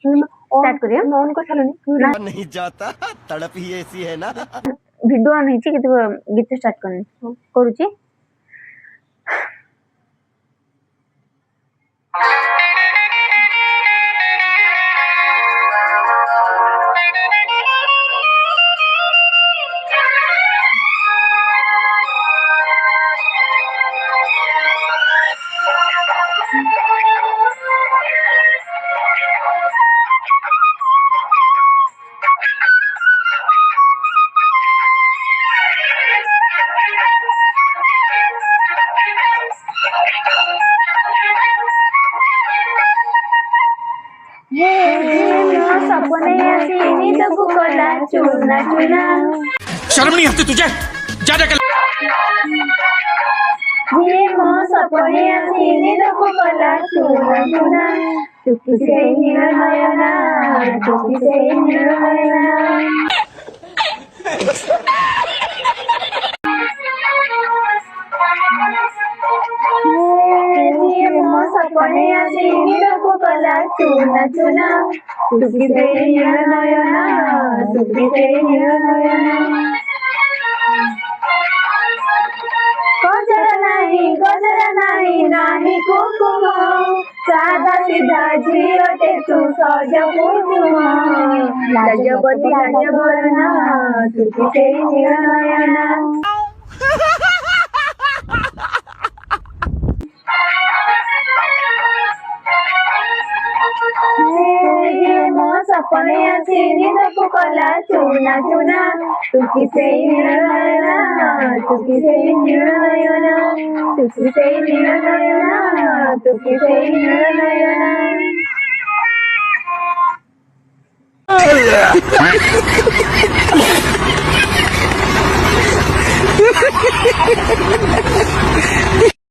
Start करिए on कर छालुनी ना नहीं जाता तड़प ही ऐसी है ना। वीडियो ऑन है कि गीत स्टार्ट करनी करूची सपने आसी तो कला चूना चूना शर्म नहीं आती तुझे? ज्यादा ये मो सपने आसी तो कला चूना चूना चुपकी से निर्णयना चुपकी से निर्णयना सपने आसी तो कला चूना चूना चुपकी से निर्णयना चुपकी से निर्णयना गजरा नाही नाही कुकुम साधा सीधा झियोटे तू सज कुसुम लाजपती लाजबरना चुकी से निर्णयना सपने आसी तो कला चूना चूना चुकी से निर्णयना चुकी से निर्णयना चुकी से निर्णयना चुकी से निर्णयना